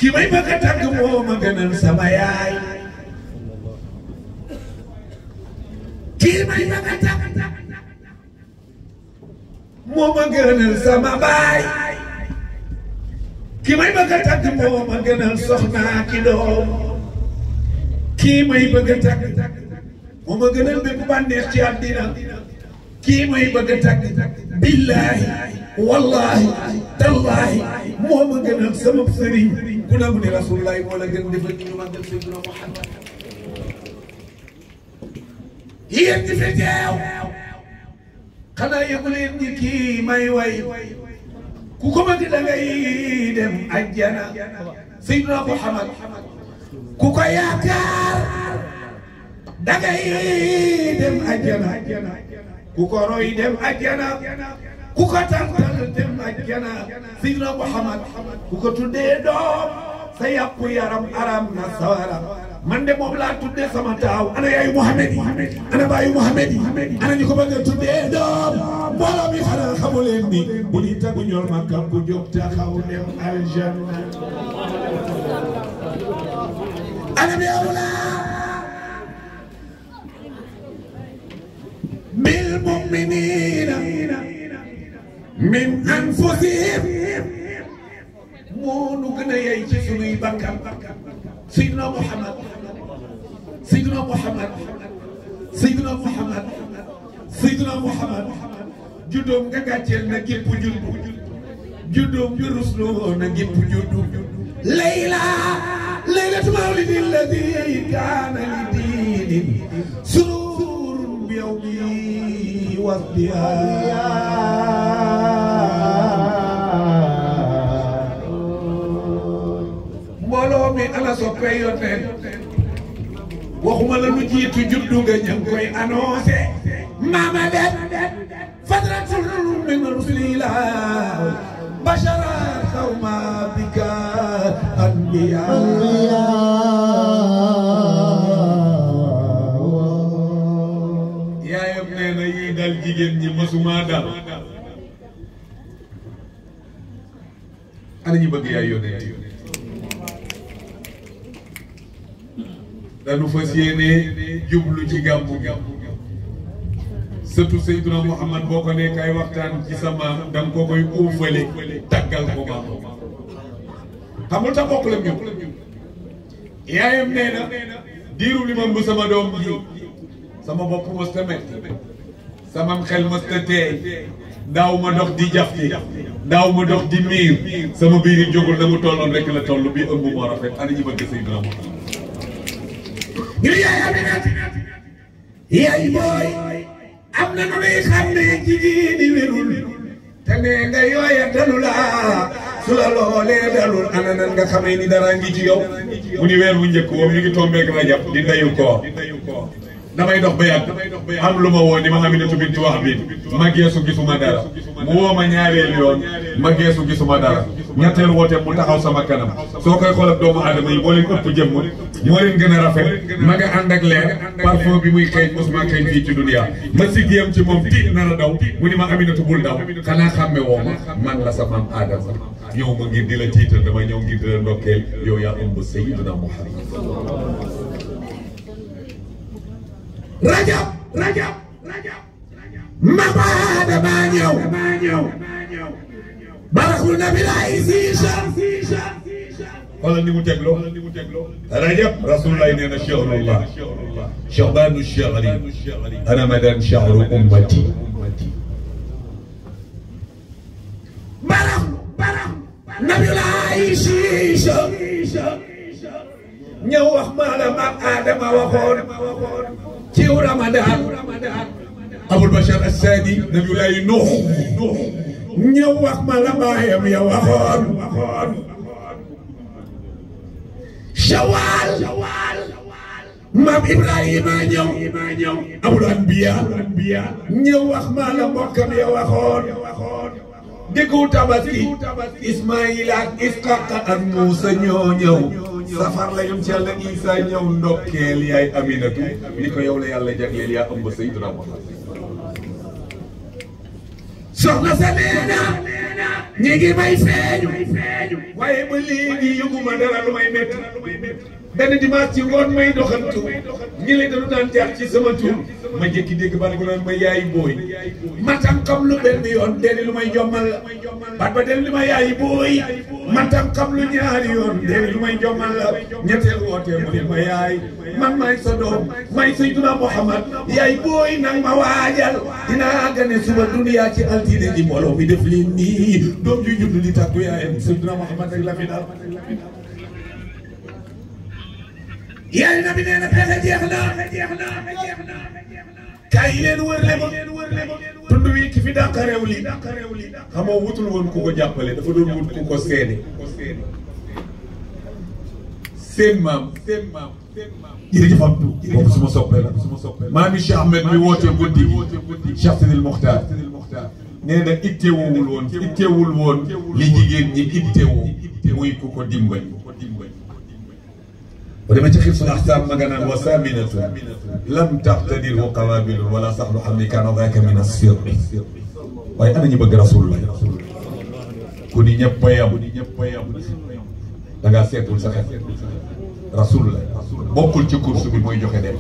ki may bëgg a tagg moo ma gënal sama yaay kii may bëgg a tagg moo ma gënal sama baay kii may bëgg a tagg moo ma gënal soxna ki doom kii may bëgg a tagg moo ma gënal bépp bànneex ci àddina kii may bëgg a tagg billaahi wallaahi tallaahi moo ma gënal sama sëriñ ku nangu ne rasulullaahi moo la gën defal ñu màggal Seydina Muhammad yéen ñi fi teew xanaa yëgu leen ni kii may way ku ko bëgg da ngay dem ajjana Seydina Muhammad ku ko yaakaar da ngay dem ajjana ku ko roy dem ajjana ku ko tantal dem ajjana Seydina Muhammad ku ko tuddee doom sa yàqu yaram aram na sawara man de moom laa tuddee sama taaw ana yaayu Muhammad ana baayu Muhammad ana ñu ko bëgg a tuddee doom mbooloo mi xanaa xamu leen ni bu ñu tegu ñool Makka ku jóg taxaw dem aljanna ana bi awla bil mu'minina min anfusihim moo nu gën a yey ci sunuy bakkan Seydina Muhammad Seydina Muhammad Seydina Muhammad Seydina Muhammad juddoom nga gàcceel na gépp juddu juddoom nga rusloo na gépp juddu laylatu mawlidi alladi kaana li diinin sururun bi yawmi mbooloo mi ana soppee yónneen waxuma la lu jiitu juddu nga ña ngi koy annoncé maama det fadratul min rasulillah bashara xawma bika anbiya yaayam nee na yi dal jigéen ñi mësuma dal ana ñu bëgg yaay yónnee dañu fas yéene jublu ci gàmmu surtout Seydina Muhammad boo ko nekk ay waxtaan ci sa maam da nga ko koy uufale taggal ko maam xamul ta bokk la ñëw yaayam nee na diiru li man bu sama doom ji sama bopp mos ta metti sama xel mos ta teey daaw ma dox di jafti daaw ma dox di miir sama biir yi jógul na mu tolloon rek la toll bi ëmb moo rafet ana ñi bëgg Seydina Muhammad ñu yaay Aminata yaay booy am na nu muy xam ne jigéen ñi wérul te nee nga yooya dalu la su la loolee dalul ana nan nga xamee ni dara ngi ci yow mu ni weer wu njëkk woom ñu ngi tombeeg Rajab di ndeyu koor damay dox ba yàgg am lu ma woo ni ma Aminata bintu Wahb bi ma geesu gisuma dara mu woo ma ñaareel yoon ma geesu gisuma dara ñetteel woote mu taxaw sama kanam soo koy xool ak doomu aadama yi moo leen ëpp jëmm moo leen gën a rafet ma nga ànd ak leer parfum bi muy xeeñ mosuma xeeñ fii ci dunia ma siggiyam ci moom tiit nar a daw mu ni ma Aminata bul daw xanaa xàmme woo ma man la sa maam Aadama ñëw ma ngir di la tiital dama ñëw ngir di la ndokkeel yow yaa ëmb Sayyidina Muhammad Rajab mama Aadama ñëw baraxlu nabi laay siisa xoolal ni mu tegloo Rajab Rasulullah nee na shahrullah sha'banu shahri ramadan shahru ummati baraxlu nabi laay siisa ñëw wax ma la maam Aadama waxoon ci Ramadan Abul Bashar As-Sadi nabiyullahi Nuux ñëw wax ma la baayam ya waxoon Shawal maam Ibrahima ñëw Abul Anbiya ñëw wax ma la mbokkam ya waxoon diggu Tabaski Ismaïla ak Isxaqa ak Muusa ñoo ñëw safar la yom ci Yàlla Isa ñëw ndokkeel yaay Aminatu ni ko yow la Yàlla jagleel yaa ëmb Sayyidina Muhammad soxna sa neena ñi ngi may feeñu waaye ba léegi yëguma dara lu may métti benn dimanche ci ngoon may doxantu ñi leen dañu daan jaar ci sama tur ma jékki dégg ban bu naan ma yaay booy ma tam xam lu benn yoon delli lu may jommal la bat ba delli lu ma yaay booy ma tam xam lu ñaari yoon delli lu may jommal la ñetteel wootee mu ne ma yaay man may sa doom may Seydina Muhammad yaay booy nag ma waajal dinaa gane suba duniyaa ci altine ji mbooloo mi def leen nii doom ju judd di tàggu yaayam Seydina Muhammad rek la fi daal yaay na bi nee na pexe jeex na kaay leen wër le ma tund wi ki fi dàqa réew li xamoo wutul woon ku ko jàppale dafa doon wut ku ko seede seen maam jërëjëf Abdou boobu suma soppee la maami Cheikh Ahmed mi woote guddi gi Cheikh Sidil Mokhtar nee na ittewul woon li jigéen ñi ittewoo muy ku ko dimbali ولما تخف الأحساب مجانا وثامنة لم تقتدره قوابل ولا صحل حمل كان ذاك من السر واي أنا نبغى رسول الله كوني نبايا دعا سيد الزكاة رسول الله بقول تكور سبي موي جوكي دم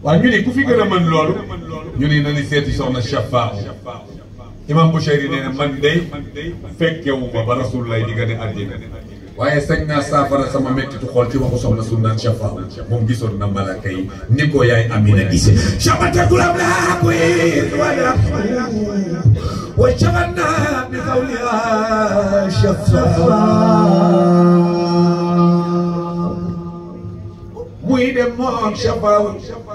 وانيني كوفي غير من لولو يوني ناني سيد سونا الشفاء إمام بشيري نينا من داي فك يوم برسول الله ديغاني أدينا waaye sañ naa saafara sama mettitu xool ci waxu soxna su naan Chafa moom gisoon na malaka yi ni ko yaay Amina gisee shabata kulam la koy wala wa shabanna bi qawliha Chafa muy dem moom Chafa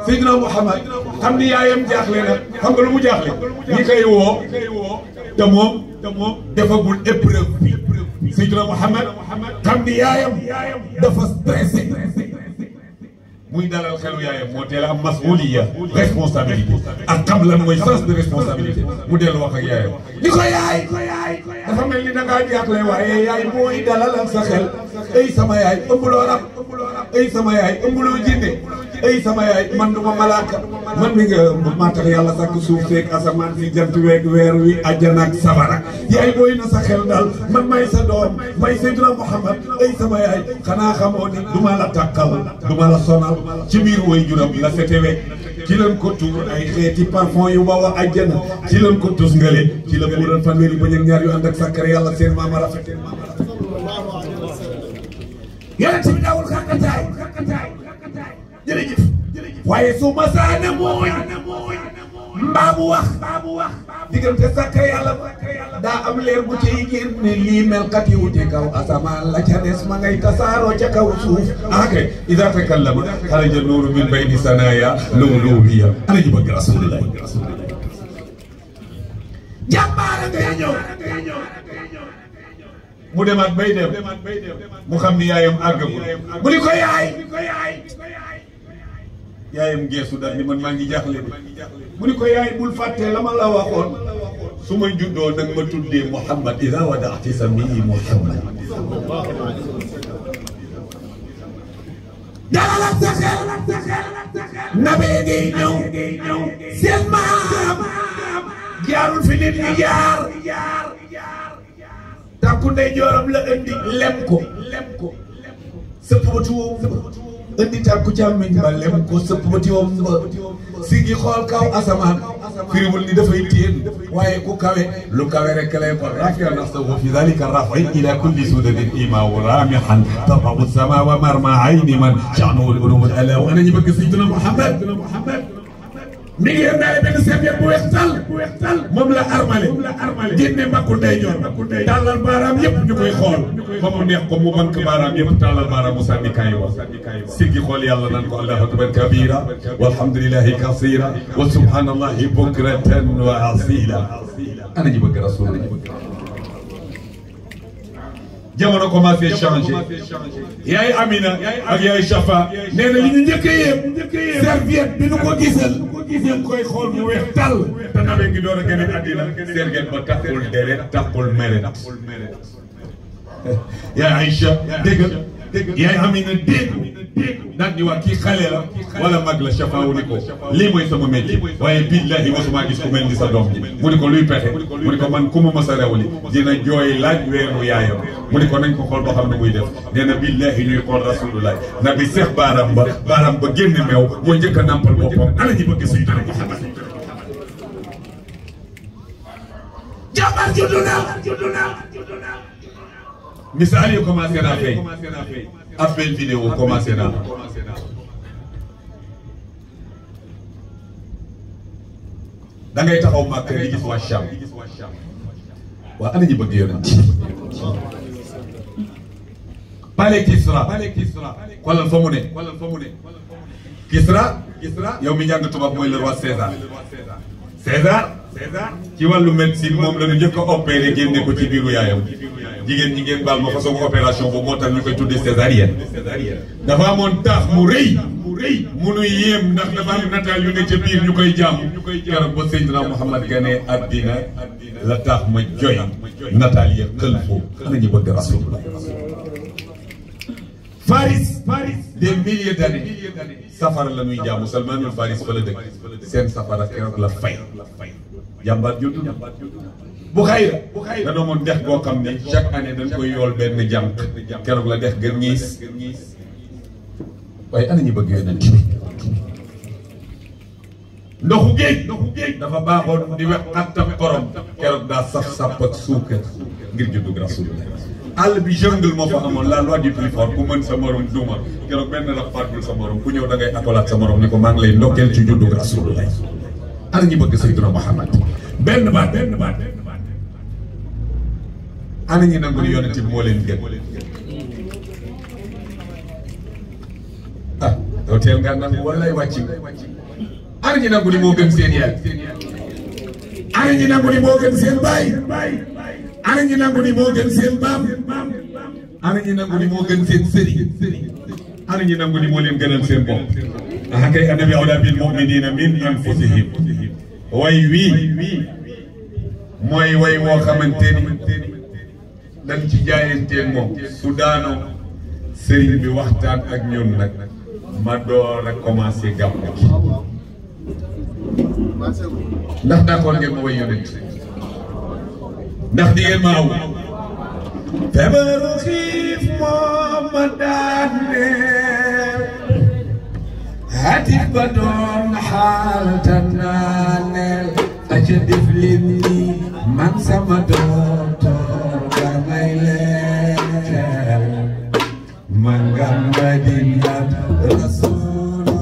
Seydina Muhammad xam ni yaayam jaaxle na xam nga lu mu jaaxle ñi koy woo te moom defagul épreuve bi Seydina Muhammad xam ni yaayam dafa stressé muy dalal xelu yaayam moo teel a am masuliya responsabilité ak xam lan mooy sens de responsabilité mu dellu wax ak yaayam ni ko yaay dafa mel ni da ngaa jaaxle waaye yaay mooy dalalal sa xel ay sama yaay ëmbuloo rab ay sama yaay ëmbuloo jinne ay sama yaay man duma malaaka man mi nga maa tax yàlla sàkk suuf seeg asamaan si jant weeg weer wi àjjana ak sabara yaay booy na sa xel daal man may sa doom may Seydina Muhammad ay sama yaay xanaa xamoo ni duma la tàkkal duma la sonal ci biir way juram la setewe ci leen ko tuur ay xeeti parfum yu bawa àjjana ci leen ko tus ngale ci la buural fanweeri ba ñaar yu ànd ak sàkkar yàlla seen maama rafet yonent bi daawul xàqataay jërëjëf waaye su ma saana mooy mbaa mu wax diggante sàkka yàlla daa am leer bu ciy génne lii melkat yi wute kaw asamaan la ca des ma ngay tasaaroo ca kaw suuf akay ida takallama xaraja nuuru min bayni sanaya lawluhiya ana ñu bëgg rasulullah jàmbaara ngay ñëw mu demaat bay dem mu xam ni yaayam àggagul mu ni ko yaay yaayam geesu daal ni man maa ngi jaaxle de mu ni ko yaay bul fàtte la ma la waxoon su ma juddoo nag ma tuddee Muhammad ida wadaati samii Muhammad dalal sa xel nabee ngay ñëw seen maam jaarul fi nit ñi jaar tànku ndey jooram la indi lem ko sëpp ba tuwoom indi tànku càmmiñ ba lem ko sëpp ba tuwoom ba sigi xool kaw asamaan firiwul ni dafay téen waaye ku kawe lu kawe rek lay ko rafi'a nafsahu fi dhalika rafi ila kulli sudadin ima wa ramihan tababu sama wa marma ayni man sha'nuhu al-ulum ala wa ana ñu bëgg Sayyidina Muhammad mi ngi indaale benn serviette bu weex tal moom la armale génne mbakku ndeyjoor tàllal baaraam yëpp ñu koy xool ba mu neex ko mu bank baaraam yëpp tàllal baaraam mu sànni kaay wa siggi xool yàlla naan ko allahu akbar kabira walhamdulillahi kasira wa subhanallahi bukratan wa asila ana ñu bëgg rasul jamono commencé changé yaay Amina ak yaay Chafa nee na li ñu njëkkee yëpp serviette bi nu ko gisal ñu koy xool mu weex tàll te nabe ngi door a gën a àddina serviette ba taxul deret taxul meret yaay Aïcha dégg yaay Amina dégg daan ñu wax kii xale la wala mag la chafaawu ni ko lii mooy sama métier waaye billahi mosuma gis ku mel ni sa doom ji mu ni ko luy pexe mu ni ko man ku ma mës a rewli dina jooy laaj weeru yaayam mu ni ko nañ ko xool ba xam ne muy def nee na billahi ñuy xool rasulullah nabi seex baaram ba génn meew moo njëkk a nampal boppam ana ñi bëgg suy dara Muhammad jàmbar juddu na misaal yi commencé naa fay appel vidéo commencé naa da ngay taxaw Makka di gis waa Cham waa ana ñi bëgg yonent Palais Kisra xoolal fa mu ne Kisra yow mi njàng tubaab mooy le roi César ci wàllu médecine moom la ñu njëkk a opéré génne ko ci biiru yaayam jigéen ñi ngeen baal ma façon opération boobu moo tax ñu koy tuddee césarienne dafa amoon taax mu rëy munuy yéem ndax dafa am nataal yu ne ca biir ñu koy jàmm keroog ba Seydina Muhammad gane addina la taax ma joy nataal ya xël foofu ana ñu bëgg rasulullah Faris des milliers d'années safara la ñuy jaamu Salmanul Faris fa la dëkk seen safara keroog la fay jàmbaar juddu na bu xayra da doomoon dex boo xam ne chaque année dañ koy yool benn jànq keroog la dex gën ñiis waaye ana ñu bëgg yonent bi ndoxu géej dafa baaxoon di wex xattam xorom keroog daa saf ak suukar ngir juddug rasulullah àll bi jungle moo fa amoon la loi du plus fort ku mën sa morom duuma keroog benn rab fàttul sa morom ku ñëw da ngay akolaat sa morom ni ko maa ngi lay ndokkeel ci juddug rasulullah ana ñu bëgg Seydina Muhammad benn baat ana ñi nangu ni yonent bi moo leen gën ah yow teel nga nangu wallaay wàcc ana ñi nangu ni moo gën seen yaay ana ñi nangu ni moo gën seen baay ana ñi nangu ni moo gën seen maam ana ñi nangu ni moo gën seen sëriñ ana ñi nangu ni moo leen gënal seen bopp ah kay annabi awlaa bil mu'miniina min anfusihim way wii mooy way woo xamante ni dañ ci jaayanteen moom su daanoo sëriñ bi waxtaan ak ñun nag ma door a commencé gàmmu gi ndax d'accord ngeen ma way yonent ndax di ngeen ma aw feebaru xiif moom ma daaneel hatif ba doon xaal tanaaneel aca def leen ni man sama docteur ba may leel man Madinat Rasulullah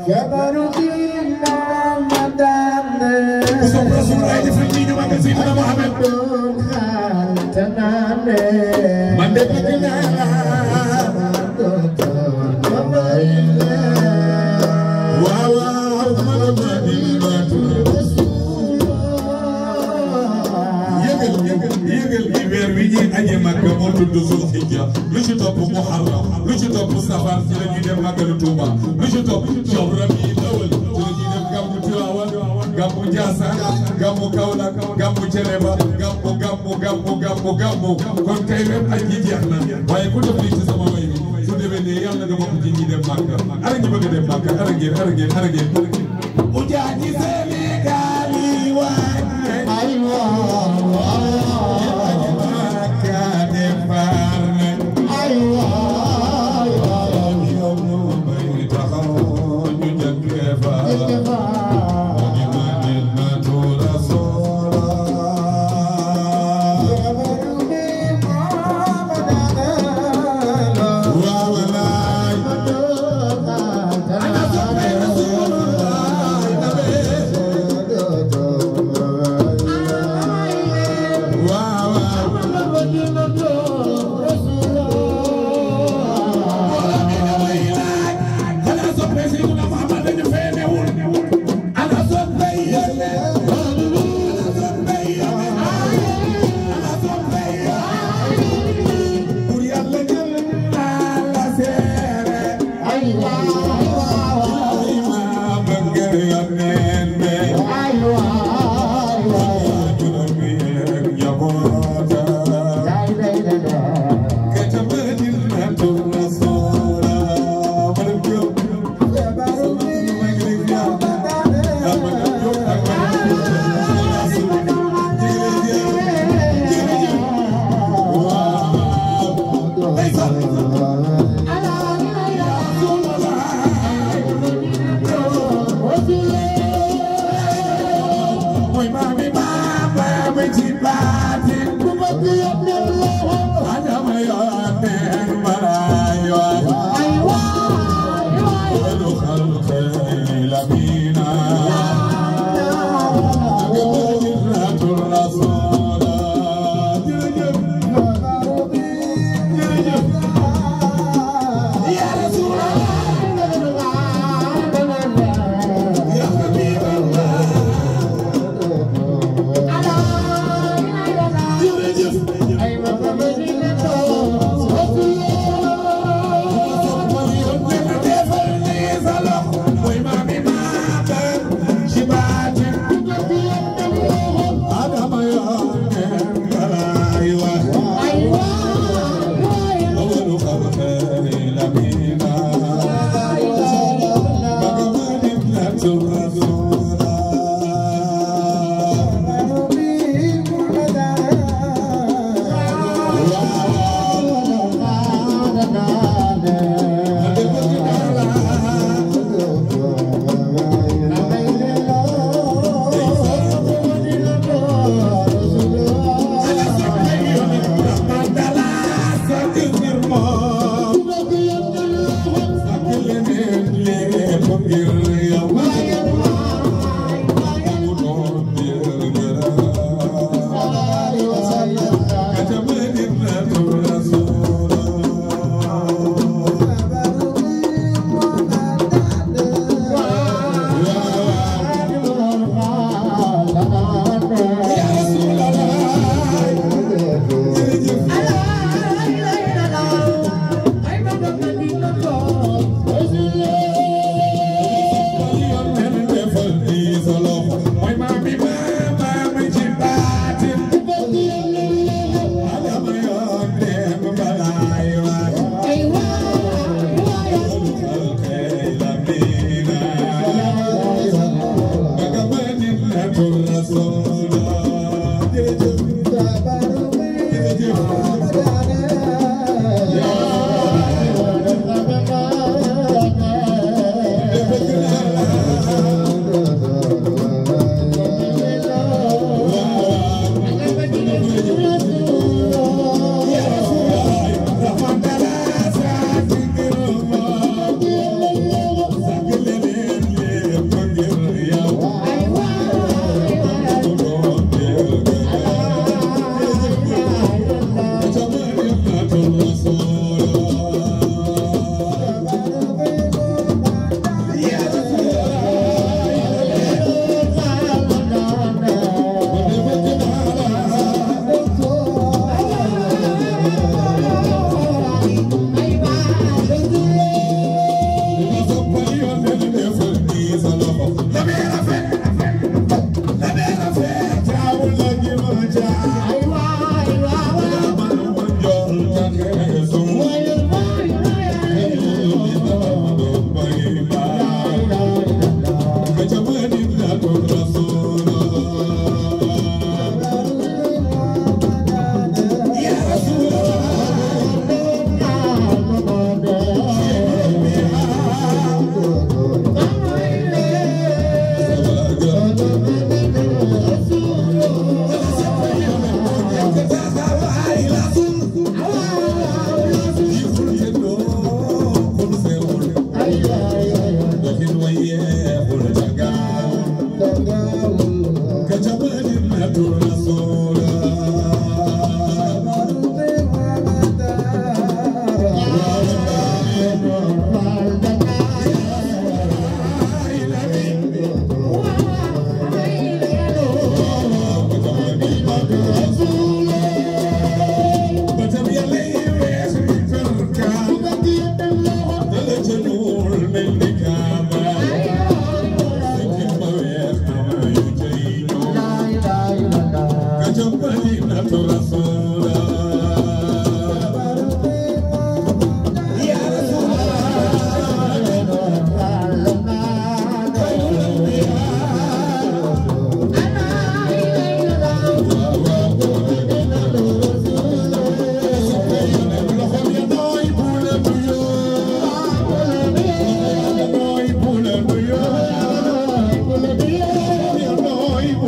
feebaru xiif moom ma daaneel ku sopp Rasulullah def leen ni ñu magal Seydina Muhammad doon xaal tanaaneel man de bëgg naa aje Makka moo tudd Zulhijja lu ci topp Muharram lu ci topp Safar ci la ñuy dem Màggalu Tuuba lu ci topp Shahru Rabiul Awwal ci la ñuy dem gàmmu Tiwaawan gàmmu Njaasaan gàmmu Kaolack gàmmu Ceneba gàmmu kon tey rek aj gi jeex na waaye ku def lii ci sama way bi su demee ne yàlla nga bokk ci ñi dem Makka ara ñi bëgg a dem Makka ara ngeen ujaaji Sénégal yi waaj ay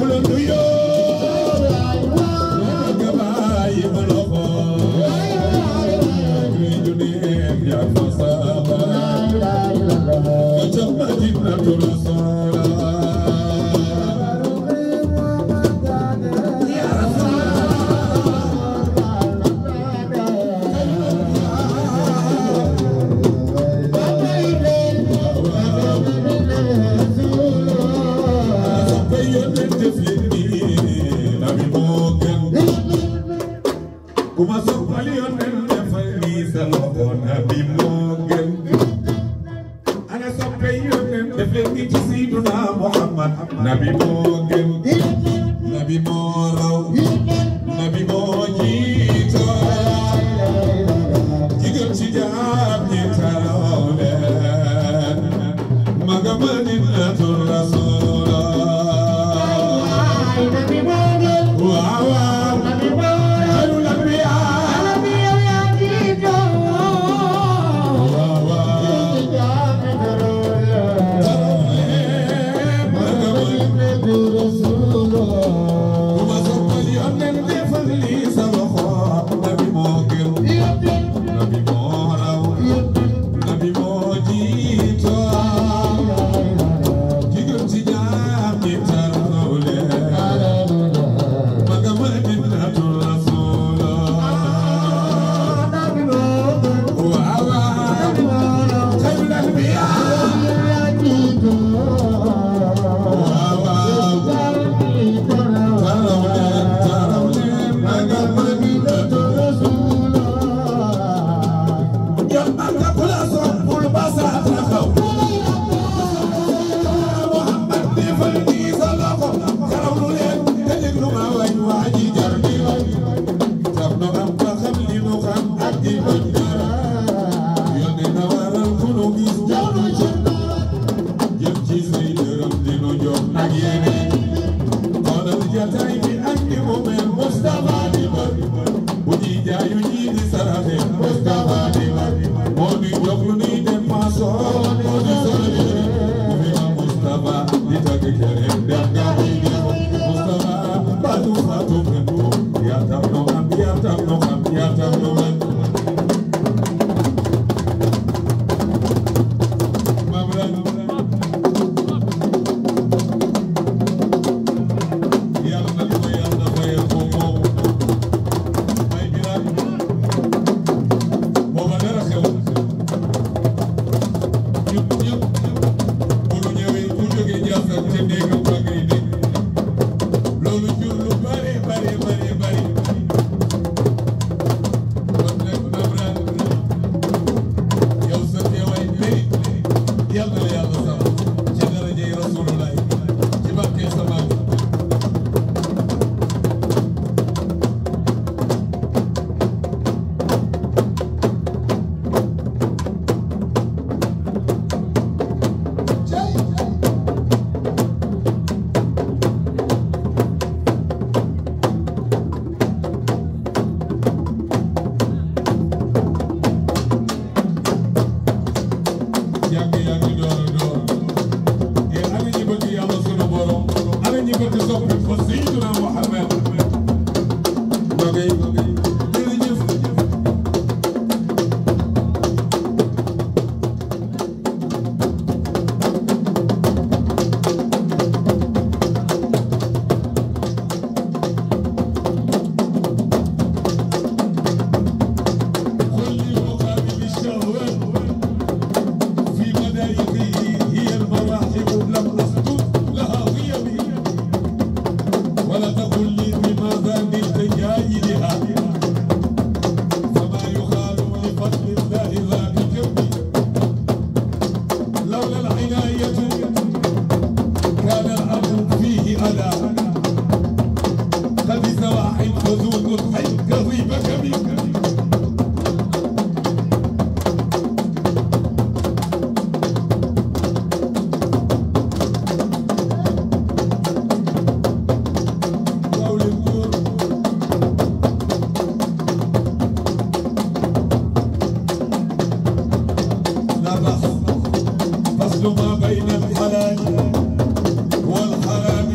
Hallelujah. kuma soppal yonen defal nii sa loxo nabi moo gën ana soppe yonen def leen ni ci Seydina Muhammad nabi moo gën nabi moo raw nabi moo jiito jigéen ci jaam ñi taraw leen maga Madinatul Rasulullah nabi moo gën waaw waaw nabi moo xayrul anbiya nabi yaa jiito waaw waaw jaam ñi taraw leen maga Madinatul Rasulullah kuma soppal yonen defal lii sa loxo nabi moo gën nabi moo raw nabi moo jiito jigéen ci jaam ñi taraw leen maga Madinatul Rasulullah nabi moo gën waaw waaw xayrul anbiya waaw waaw taraw leen maga Madinatul Rasulullah yow Makka ku la soppul ba sa taxaw Muhammad defal nii sa loxo tarawlu leen te déglu ma way waa ji jar di way tax nu am ba xam li nu xam ak di bañ dara yónne na waral ku nu gis jawlu ci jëf ci say dërëm di nu jox ak yeneen xoolal jataay bi ak ni mu mel Mustafa di bar bu ñuy jaayu ñii di saraxe Mustafa di bar moo di jox lu ñuy dépensoo moo di solo yére mu fi ma Mustafa di tagg keneen dem nga muy di Mustafa baatu faatu fendu yaa tax nu am yaa tax nu xam yaa tax nu mën yàlla na ko yàlla fayal ko moom may biraat booba dara xew ñëpp ñëpp bu nu ñëwee ku jógee Njaasaan ca néegam ba ngay dégg loolu jur lu bari bari bari bari kon nag Nabraan yow sa teewaay mérite yàlla na yàlla sax ci darajay Rasulullah ci barke sa maam yàgg yàgg door a door yéen ana ñi bëgg yàlla sunu borom ana ñi bëgg soppi fa Seydina Muhammad jërëjëf كل مقابل الشهوات في مدايقه هي المراحب لم أسكت لها غيابي ولا تقل لي بماذا نلت جايلها فما يقال لفضل الله ذا بجنبي لولا العناية كان الأمر فيه ألا خبث واحد فذوق الحي كظيب كبير لا بأس فصل ما بين الحلال والحرام